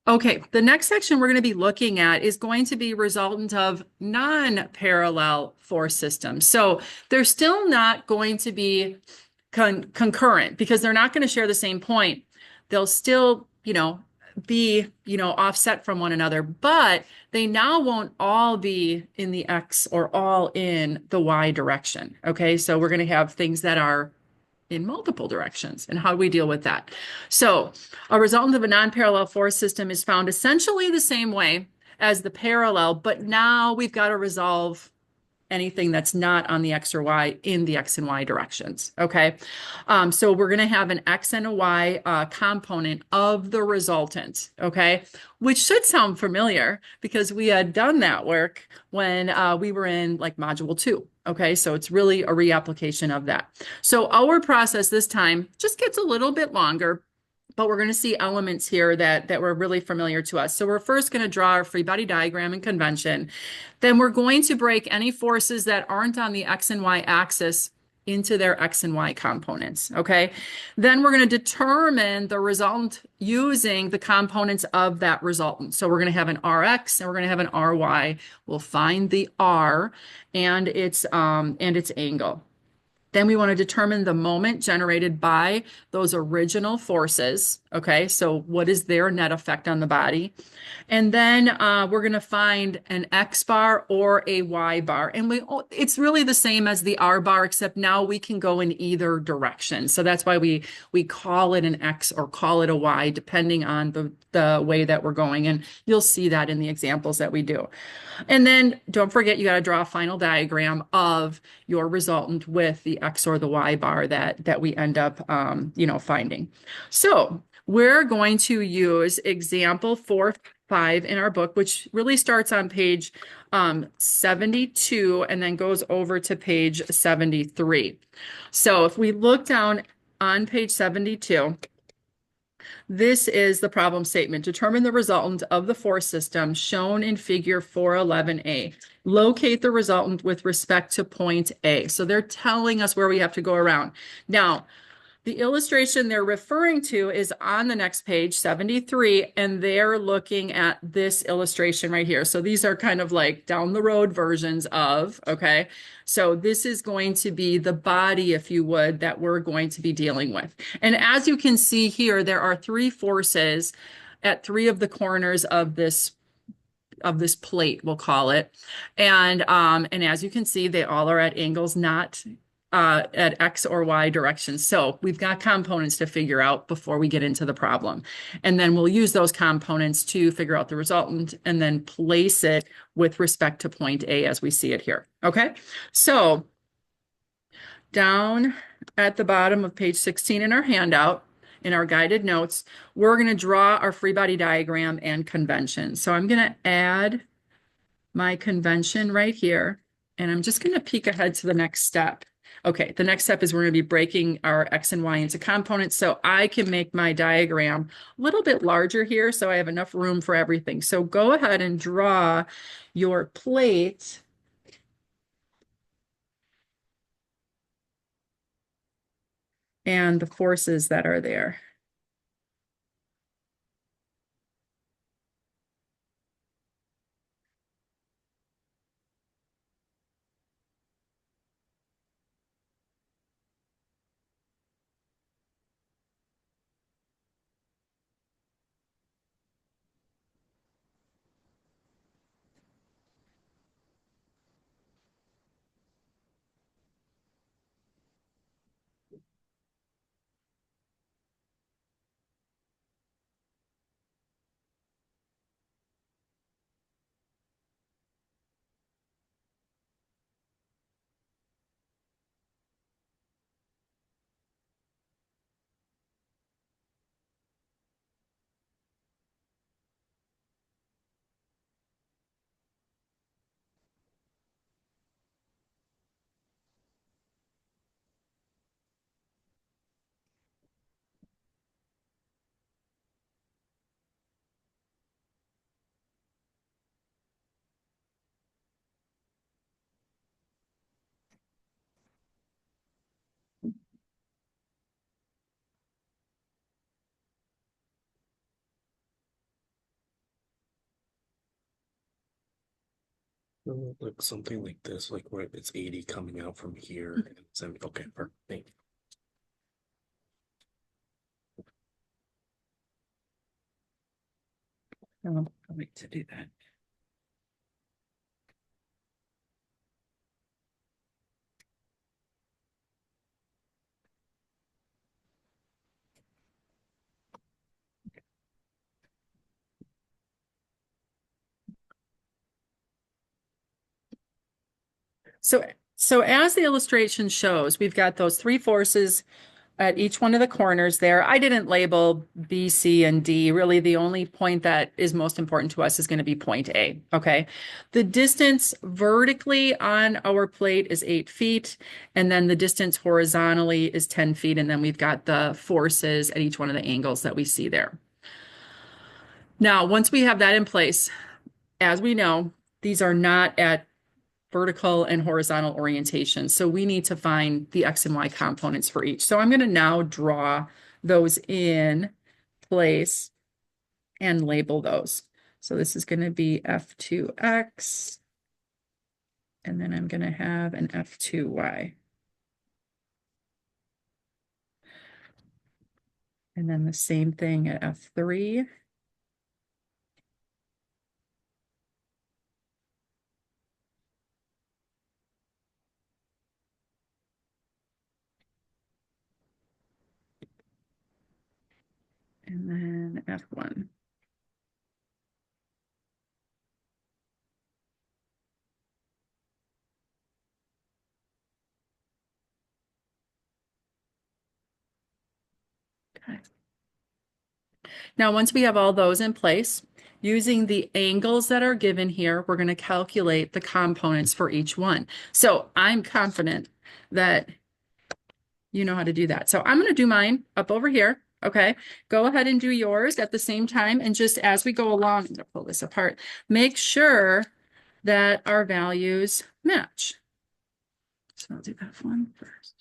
Okay, the next section we're going to be looking at is going to be resultant of non-parallel force systems. So they're still not going to be concurrent because they're not going to share the same point. They'll still, be, offset from one another, but they now won't all be in the X or all in the Y direction. Okay, so we're going to have things that are in multiple directions. And how do we deal with that? So, a resultant of a non-parallel force system is found essentially the same way as the parallel, but now we've got to resolve anything that's not on the X or Y in the X and Y directions. Okay. So we're going to have an X and a Y component of the resultant. Okay. Which should sound familiar because we had done that work when we were in like module 2. Okay. So it's really a reapplication of that. So our process this time just gets a little bit longer, but we're going to see elements here that were really familiar to us. So we're first going to draw our free body diagram and convention. Then we're going to break any forces that aren't on the X and Y axis into their X and Y components, okay? Then we're going to determine the resultant using the components of that resultant. So we're going to have an Rx and we're going to have an Ry. We'll find the R and its angle. Then we want to determine the moment generated by those original forces. Okay, so what is their net effect on the body? And then we're going to find an X bar or a Y bar. And it's really the same as the R bar, except now we can go in either direction. So that's why we call it an X or call it a Y, depending on the way that we're going. And you'll see that in the examples that we do. And then don't forget, you got to draw a final diagram of your resultant with the X or the Y bar that we end up, finding. So we're going to use example 4.5 in our book, which really starts on page 72 and then goes over to page 73. So if we look down on page 72, this is the problem statement. Determine the resultant of the force system shown in figure 411A. Locate the resultant with respect to point A. So they're telling us where we have to go around. Now, the illustration they're referring to is on the next page, 73, and they're looking at this illustration right here. So these are kind of like down the road versions of, okay? So this is going to be the body, if you would, that we're going to be dealing with. And as you can see here, there are 3 forces at 3 of the corners of this plate, we'll call it. And as you can see, they all are at angles not at X or Y directions. So we've got components to figure out before we get into the problem. And then we'll use those components to figure out the resultant and then place it with respect to point A as we see it here. Okay, so down at the bottom of page 16 in our handout, in our guided notes, we're going to draw our free body diagram and convention. So I'm going to add my convention right here, and I'm just going to peek ahead to the next step. Okay, the next step is we're going to be breaking our X and Y into components, so I can make my diagram a little bit larger here so I have enough room for everything. So go ahead and draw your plate and the forces that are there. Like something like this, like where it's 80 coming out from here and 70. Okay, perfect. Thank you. I'll wait to do that. So as the illustration shows, we've got those three forces at each one of the corners there. I didn't label B, C, and D. Really, the only point that is most important to us is going to be point A, okay? The distance vertically on our plate is 8 feet, and then the distance horizontally is 10 feet, and then we've got the forces at each one of the angles that we see there. Now, once we have that in place, as we know, these are not at vertical and horizontal orientation. So we need to find the X and Y components for each. So I'm going to now draw those in place and label those. So this is going to be F2X, and then I'm going to have an F2Y. And then the same thing at F3. And then F1. Okay. Now, once we have all those in place, using the angles that are given here, we're going to calculate the components for each one. So I'm confident that you know how to do that. So I'm going to do mine up over here. Okay. Go ahead and do yours at the same time. And just as we go along, I'm going to pull this apart, make sure that our values match. So I'll do F1 first.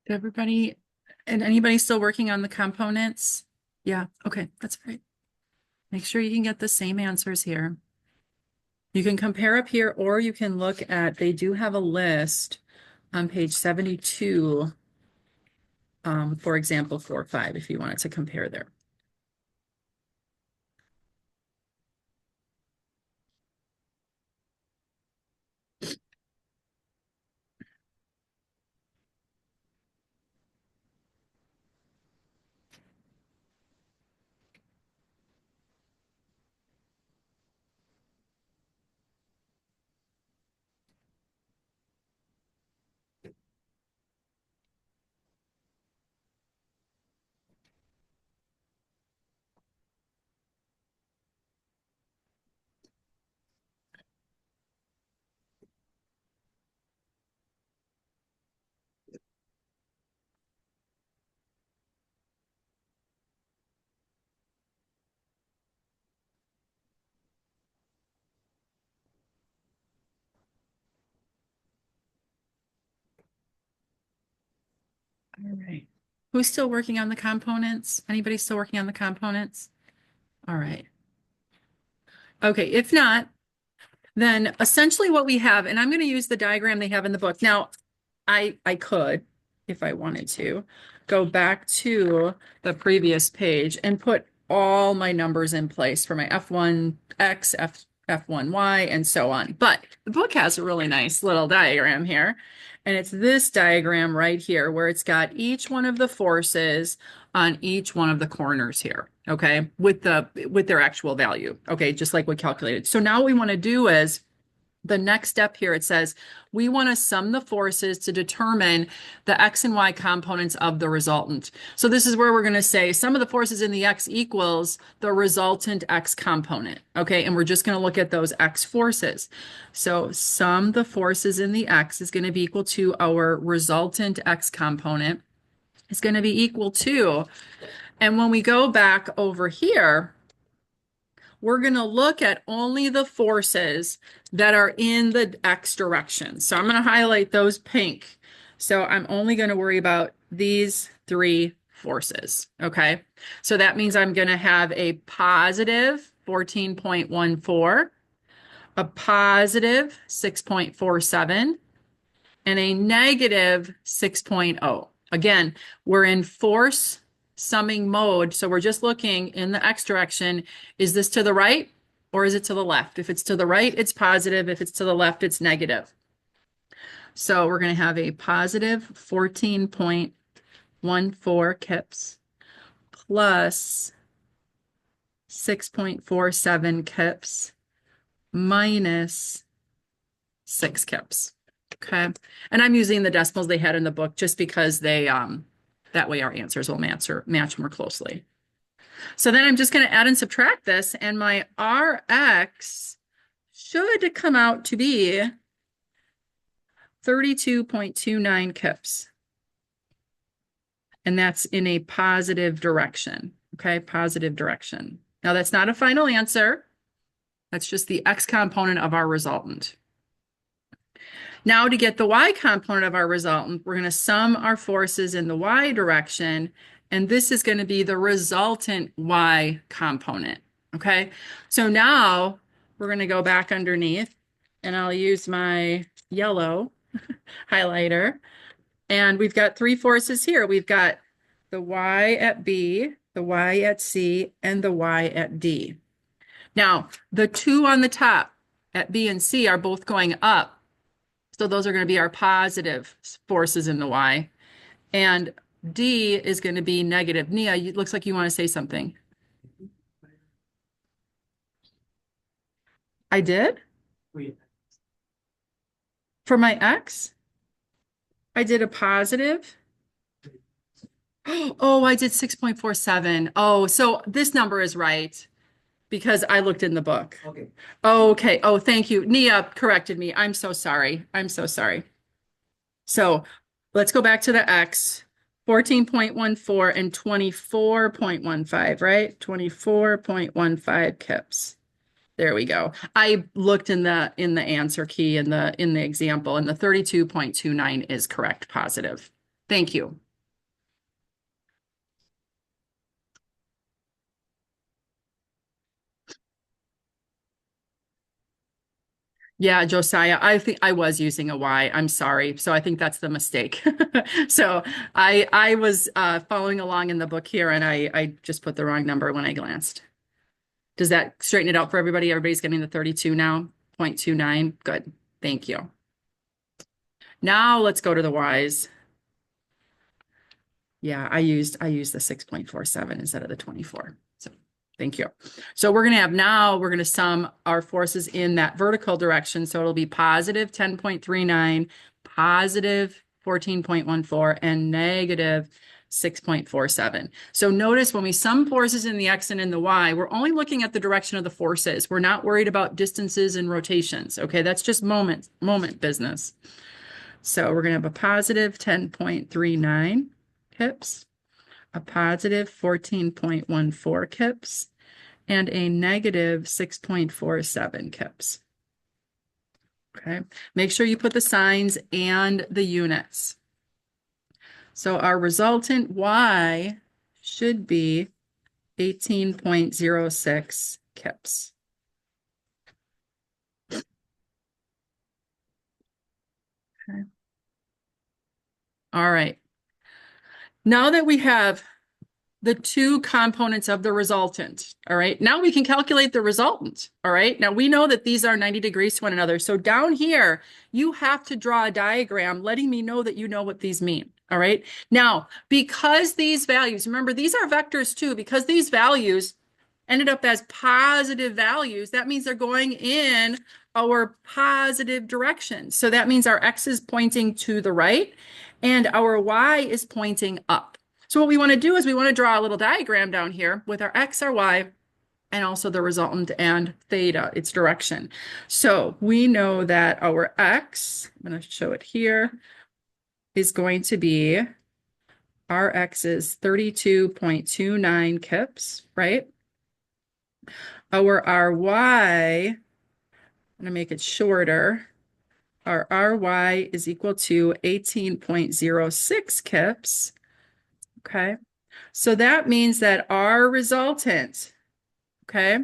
Everybody, and anybody still working on the components? Yeah, okay, that's great. Make sure you can get the same answers here. You can compare up here, or you can look at, they do have a list on page 72, for example, 4-5, if you wanted to compare there. All right. Who's still working on the components? Anybody still working on the components? All right. Okay, if not, then essentially what we have, and I'm going to use the diagram they have in the book. Now, I could, if I wanted to, go back to the previous page and put all my numbers in place for my F1X, F1Y, and so on. But the book has a really nice little diagram here. And it's this diagram right here where it's got each one of the forces on each one of the corners here, okay, with their actual value, okay, just like we calculated. So now what we want to do is the next step here, it says we want to sum the forces to determine the X and Y components of the resultant. So this is where we're going to say sum of the forces in the X equals the resultant X component. Okay, and we're just going to look at those X forces. So sum the forces in the X is going to be equal to our resultant X component is going to be equal to, and when we go back over here, we're going to look at only the forces that are in the X direction. So I'm going to highlight those pink. So I'm only going to worry about these three forces. Okay. So that means I'm going to have a positive 14.14, a positive 6.47, and a negative 6.0. Again, we're in force summing mode. So we're just looking in the X direction. Is this to the right or is it to the left? If it's to the right, it's positive. If it's to the left, it's negative. So we're going to have a positive 14.14 kips plus 6.47 kips minus 6 kips. Okay. And I'm using the decimals they had in the book just because they, that way our answers will match more closely. So then I'm just going to add and subtract this, and my RX should come out to be 32.29 kips. And that's in a positive direction. Okay, positive direction. Now that's not a final answer. That's just the X component of our resultant. Now to get the Y component of our resultant, we're going to sum our forces in the Y direction, and this is going to be the resultant Y component, okay? So now we're going to go back underneath, and I'll use my yellow highlighter, and we've got three forces here. We've got the Y at B, the Y at C, and the Y at D. Now, the two on the top at B and C are both going up. So those are going to be our positive forces in the Y. And D is going to be negative. Nia, it looks like you want to say something. I did? For my X? I did a positive. Oh, I did 6.47. Oh, so this number is right because I looked in the book. Okay. Okay. Oh, thank you. Nia corrected me. I'm so sorry. I'm so sorry. So let's go back to the X, 14.14 and 24.15, right? 24.15 kips. There we go. I looked in the answer key in the example, and the 32.29 is correct, positive. Thank you. Yeah, Josiah, I think I was using a Y. I'm sorry. So I think that's the mistake. So I was following along in the book here and I just put the wrong number when I glanced. Does that straighten it out for everybody? Everybody's getting the 32 now, 0.29. Good. Thank you. Now let's go to the Ys. Yeah, I used the 6.47 instead of the 24. So thank you. So we're going to sum our forces in that vertical direction. So it'll be positive 10.39, positive 14.14, and negative 6.47. So notice when we sum forces in the X and in the Y, we're only looking at the direction of the forces. We're not worried about distances and rotations. Okay, that's just moment business. So we're going to have a positive 10.39 kips, a positive 14.14 kips, and a negative 6.47 kips. Okay, make sure you put the signs and the units. So our resultant Y should be 18.06 kips. Okay. All right. Now that we have the two components of the resultant. All right. Now we can calculate the resultant. All right. Now we know that these are 90 degrees to one another. So down here, you have to draw a diagram letting me know that you know what these mean. All right. Now, because these values, remember, these are vectors too, because these values ended up as positive values, that means they're going in our positive direction. So that means our X is pointing to the right and our Y is pointing up. So what we want to do is we want to draw a little diagram down here with our X, our Y, and also the resultant and theta, its direction. So we know that our X, I'm going to show it here, is going to be, our X is 32.29 kips, right? Our RY, I'm going to make it shorter. Our RY is equal to 18.06 kips. Okay. So that means that our resultant, okay,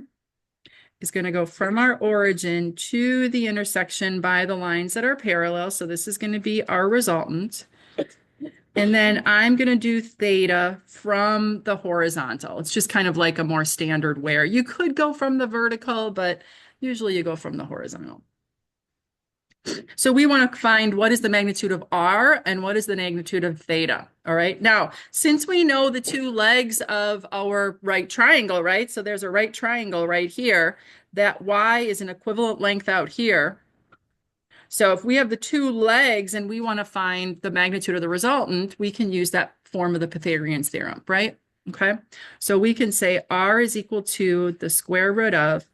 is going to go from our origin to the intersection by the lines that are parallel. So this is going to be our resultant. And then I'm going to do theta from the horizontal. It's just kind of like a more standard wear. You could go from the vertical, but usually you go from the horizontal. So we want to find what is the magnitude of R and what is the magnitude of theta. All right. Now, since we know the two legs of our right triangle, right? So there's a right triangle right here. That Y is an equivalent length out here. So if we have the two legs and we want to find the magnitude of the resultant, we can use that form of the Pythagorean theorem, right? Okay. So we can say R is equal to the square root of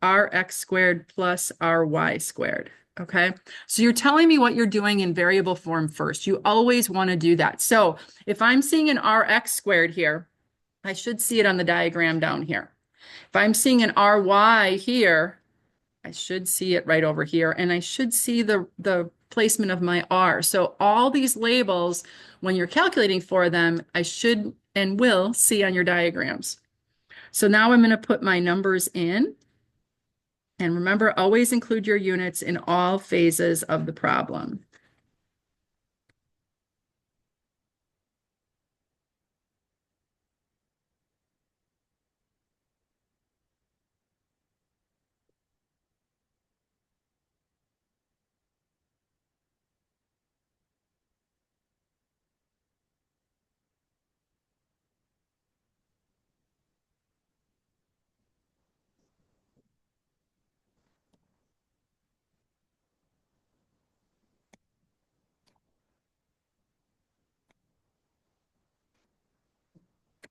RX squared plus RY squared. Okay. So you're telling me what you're doing in variable form first. You always want to do that. So if I'm seeing an RX squared here, I should see it on the diagram down here. If I'm seeing an RY here, I should see it right over here, and I should see the placement of my R. So all these labels, when you're calculating for them, I should and will see on your diagrams. So now I'm going to put my numbers in. And remember, always include your units in all phases of the problem.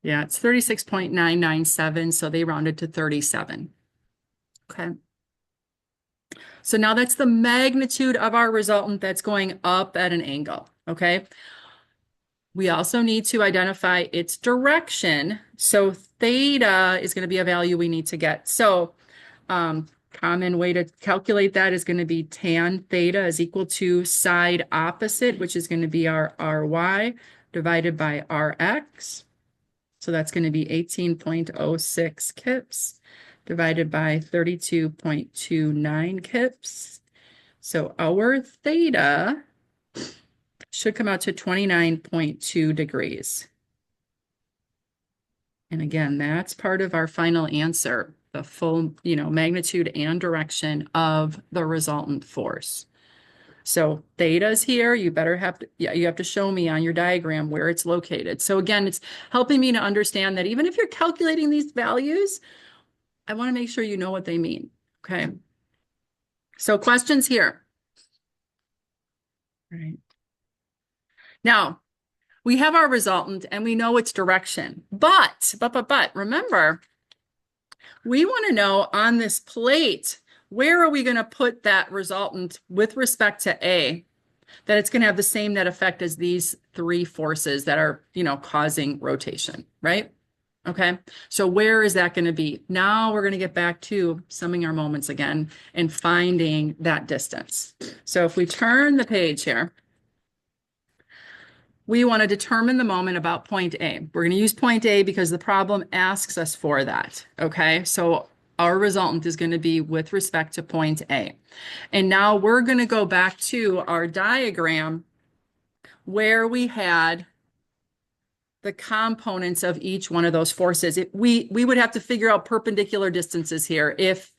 Yeah, it's 36.997, so they rounded to 37. Okay. So now that's the magnitude of our resultant that's going up at an angle, okay? We also need to identify its direction. So theta is going to be a value we need to get. So Common way to calculate that is going to be tan theta is equal to side opposite, which is going to be our RY divided by RX. So that's going to be 18.06 kips divided by 32.29 kips. So our theta should come out to 29.2 degrees. And again, that's part of our final answer, the full, magnitude and direction of the resultant force. So theta's here, you have to show me on your diagram where it's located. So again, it's helping me to understand that even if you're calculating these values, I want to make sure you know what they mean. Okay. So questions here. All right. Now, we have our resultant and we know its direction, but remember, we want to know on this plate, where are we going to put that resultant with respect to A, that it's going to have the same net effect as these three forces that are, causing rotation, right? Okay, so where is that going to be? Now we're going to get back to summing our moments again and finding that distance. So if we turn the page here, we want to determine the moment about point A. We're going to use point A because the problem asks us for that. Okay, so our resultant is going to be with respect to point A. And now we're going to go back to our diagram where we had the components of each one of those forces. We would have to figure out perpendicular distances here if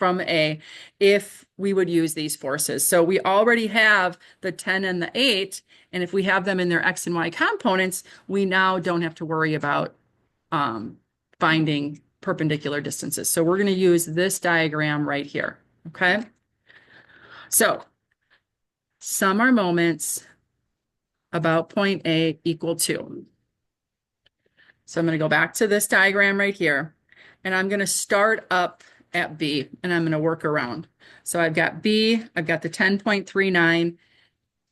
we would use these forces. So we already have the 10 and the 8, and if we have them in their X and Y components, we now don't have to worry about finding perpendicular distances. So we're going to use this diagram right here, okay? So sum our moments about point A equal to. So I'm going to go back to this diagram right here, and I'm going to start up at B, and I'm going to work around. So I've got B, I've got the 10.39.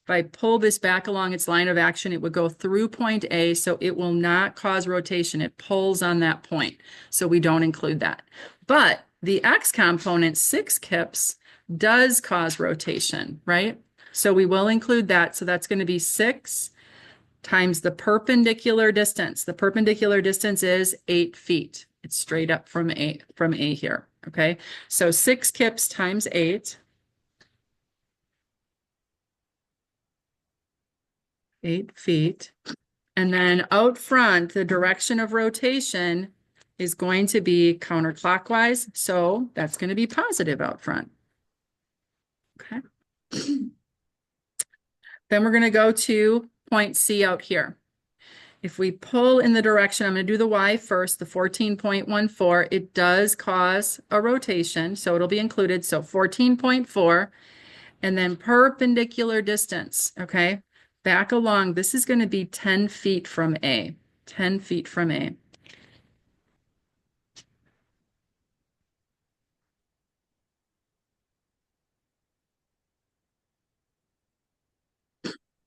If I pull this back along its line of action, it would go through point A, so it will not cause rotation. It pulls on that point, so we don't include that. But the X component, 6 kips, does cause rotation, right? So we will include that. So that's going to be 6 times the perpendicular distance. The perpendicular distance is 8 feet. It's straight up from A here, okay? So 6 kips times 8. 8 feet. And then out front, the direction of rotation is going to be counterclockwise. So that's going to be positive out front. Okay. Then we're going to go to point C out here. If we pull in the direction, I'm going to do the Y first, the 14.14, it does cause a rotation, so it'll be included. So 14.4, and then perpendicular distance, okay? Back along, this is going to be 10 feet from A, 10 feet from A.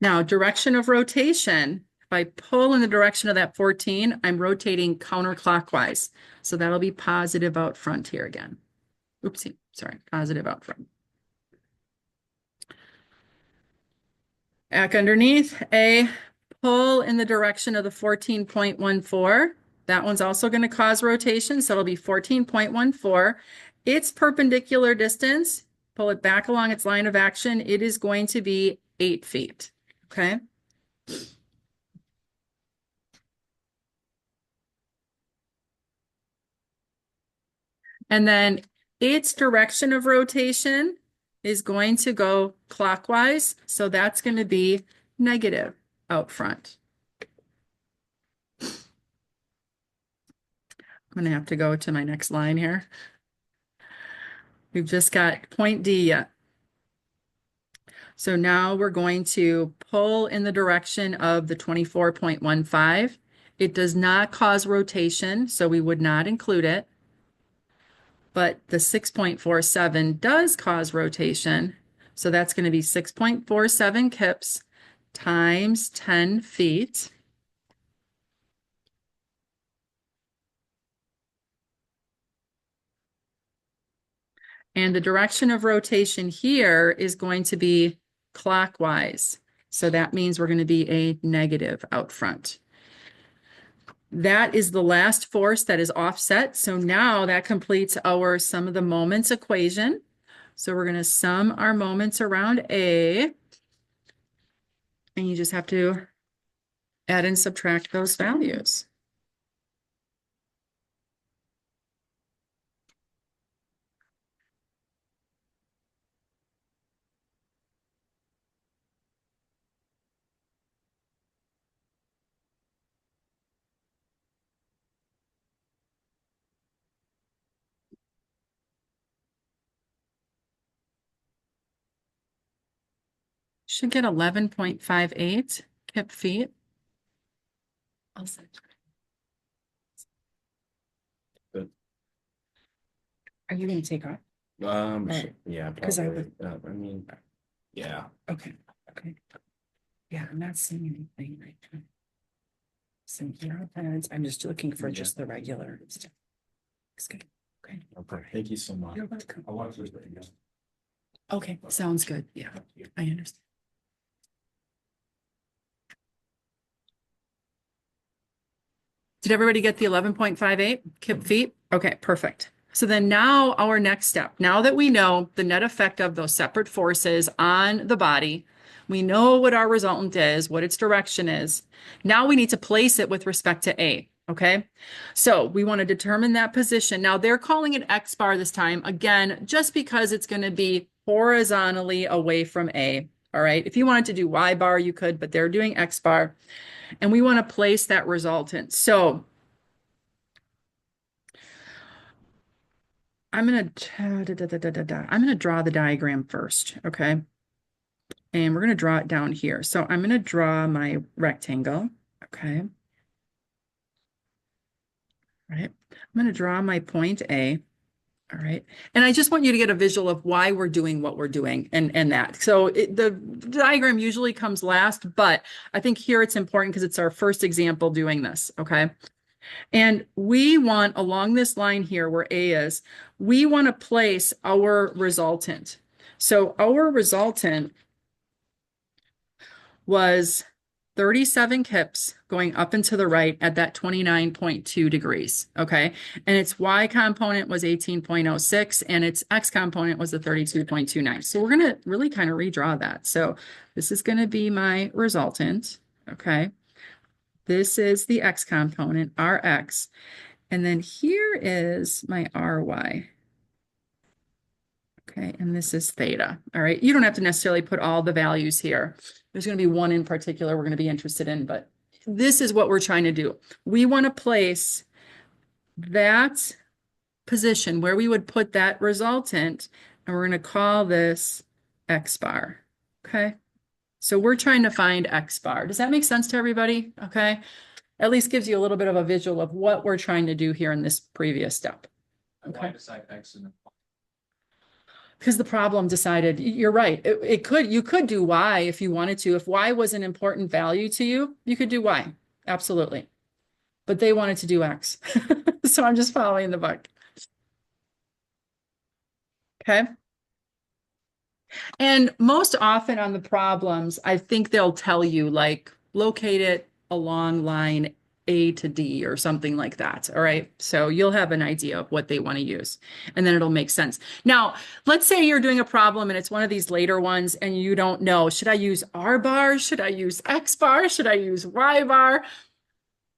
Now, direction of rotation, if I pull in the direction of that 14, I'm rotating counterclockwise. So that'll be positive out front here again. Oopsie, sorry, positive out front. Back underneath, A, pull in the direction of the 14.14. That one's also going to cause rotation, so it'll be 14.14. Its perpendicular distance, pull it back along its line of action, it is going to be 8 feet, okay? And then its direction of rotation is going to go clockwise, so that's going to be negative out front. I'm going to have to go to my next line here. We've just got point D yet. So now we're going to pull in the direction of the 24.15. It does not cause rotation, so we would not include it. But the 6.47 does cause rotation. So that's going to be 6.47 kips times 10 feet. And the direction of rotation here is going to be clockwise. So that means we're going to be a negative out front. That is the last force that is offset. So now that completes our sum of the moments equation. So we're going to sum our moments around A. And you just have to add and subtract those values. Should get 11.58 kip feet. I'll send it. Good. Are you going to take off? Sure. Yeah, 'Cause I probably. I mean, yeah. Okay, okay. Yeah, I'm not seeing anything right now. So zero pads, I'm just looking for just the regular stuff. It's good. Okay, Okay, thank you so much. you're welcome. I want to just again. Okay, sounds good. Yeah, I understand. Did everybody get the 11.58 kip feet? Okay, perfect. So then now our next step, now that we know the net effect of those separate forces on the body, we know what our resultant is, what its direction is. Now we need to place it with respect to A, okay? So we want to determine that position. Now they're calling it X bar this time, again, just because it's going to be horizontally away from A, all right? If you wanted to do Y bar, you could, but they're doing X bar. And we want to place that resultant. So I'm going to draw the diagram first, okay? And we're going to draw it down here. So I'm going to draw my rectangle, okay? All right. I'm going to draw my point A. All right. And I just want you to get a visual of why we're doing what we're doing and that. So the diagram usually comes last, but I think here it's important because it's our first example doing this, okay? And we want along this line here where A is, we want to place our resultant. So our resultant was 37 kips going up and to the right at that 29.2 degrees, okay? And its Y component was 18.06 and its X component was the 32.29. So we're gonna really kind of redraw that. So this is gonna be my resultant, okay? This is the X component, Rx. And then here is my Ry. Okay, and this is theta. All right, you don't have to necessarily put all the values here. There's going to be one in particular we're going to be interested in, but this is what we're trying to do. We want to place that position where we would put that resultant, and we're going to call this X bar. Okay, so we're trying to find X bar. Does that make sense to everybody? Okay, at least gives you a little bit of a visual of what we're trying to do here in this previous step. Okay. Why decide X and Because the problem decided, you're right. You could do Y if you wanted to. If Y was an important value to you, you could do Y. Absolutely. But they wanted to do X. So I'm just following the buck. Okay. And most often on the problems, I think they'll tell you like locate it along line A to D or something like that. All right. So you'll have an idea of what they want to use and then it'll make sense. Now, let's say you're doing a problem and it's one of these later ones and you don't know, should I use R bar? Should I use X bar? Should I use Y bar?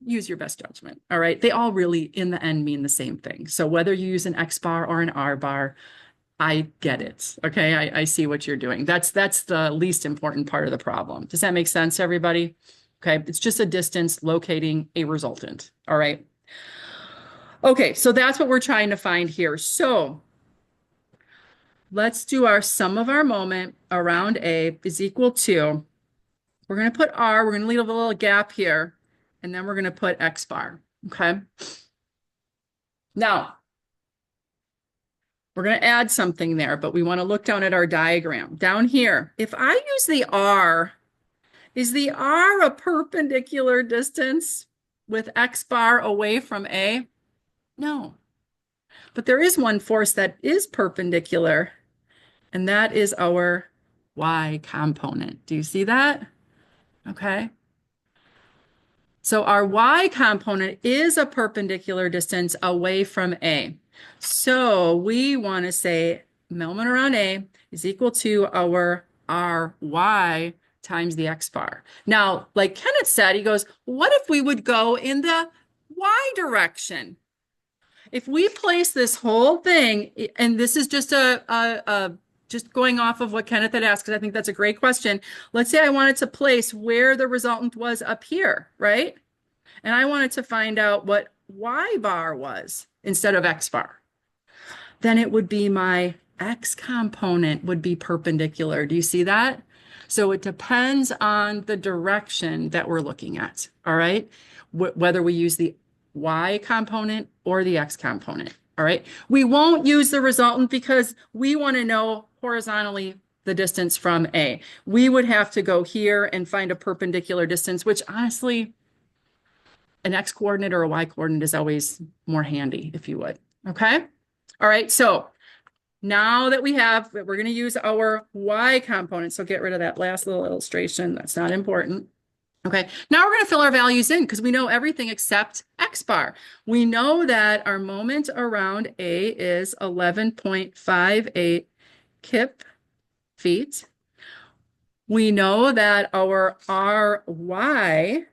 Use your best judgment. All right. They all really in the end mean the same thing. So whether you use an X bar or an R bar, I get it. Okay. I see what you're doing. That's the least important part of the problem. Does that make sense, everybody? Okay. It's just a distance locating a resultant. All right. Okay. So that's what we're trying to find here. So let's do our sum of our moment around A is equal to, we're going to put R, we're going to leave a little gap here, and then we're going to put X bar. Okay. Now, we're going to add something there, but we want to look down at our diagram. Down here, if I use the R, is the R a perpendicular distance with X bar away from A? No. But there is one force that is perpendicular, and that is our y component. Do you see that? Okay. So our y component is a perpendicular distance away from A. So we want to say moment around A is equal to our ry times the x bar. Now, like Kenneth said, he goes, what if we would go in the y direction? If we place this whole thing, and this is just just going off of what Kenneth had asked, because I think that's a great question. Let's say I wanted to place where the resultant was up here, right? And I wanted to find out what y bar was instead of x bar. Then it would be my x component would be perpendicular. Do you see that? So it depends on the direction that we're looking at, all right? Whether we use the y component or the x component, all right? We won't use the resultant because we want to know horizontally the distance from A. We would have to go here and find a perpendicular distance, which honestly, an x coordinate or a y coordinate is always more handy, if you would, okay? All right, so now that we're going to use our y component. So get rid of that last little illustration. That's not important. Okay, now we're going to fill our values in because we know everything except x bar. We know that our moment around A is 11.58 kip feet. We know that our ry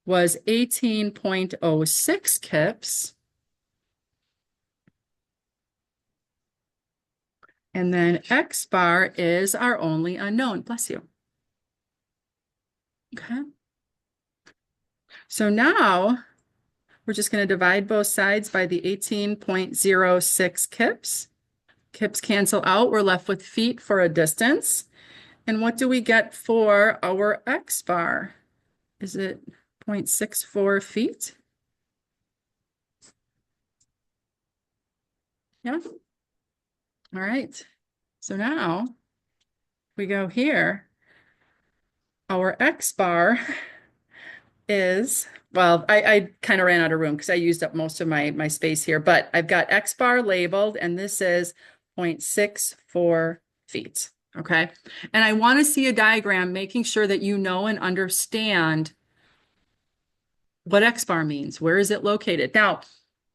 was 18.06 kips. And then x bar is our only unknown. Bless you. Okay. So now we're just going to divide both sides by the 18.06 kips. Kips cancel out. We're left with feet for a distance. And what do we get for our x bar? Is it 0.64 feet? Yeah. All right. So now we go here. Our x bar is, well, I kind of ran out of room because I used up most of my space here, but I've got x bar labeled and this is 0.64 feet. Okay. And I want to see a diagram making sure that you know and understand what x bar means. Where is it located? Now,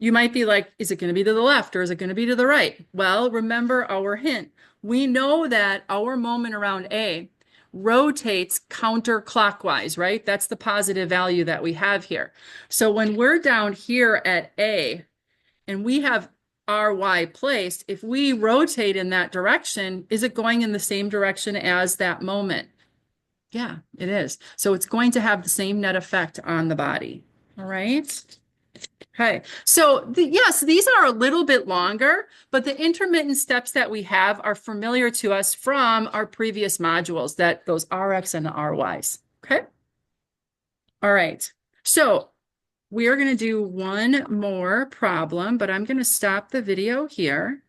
you might be like, is it going to be to the left or is it going to be to the right? Well, remember our hint. We know that our moment around A rotates counterclockwise, right? That's the positive value that we have here. So when we're down here at A and we have ry placed, if we rotate in that direction, is it going in the same direction as that moment? Yeah, it is. So it's going to have the same net effect on the body. All right. Okay, so yes, these are a little bit longer, but the intermittent steps that we have are familiar to us from our previous modules, that those RX and the RYs. Okay. All right. So we are going to do one more problem, but I'm going to stop the video here.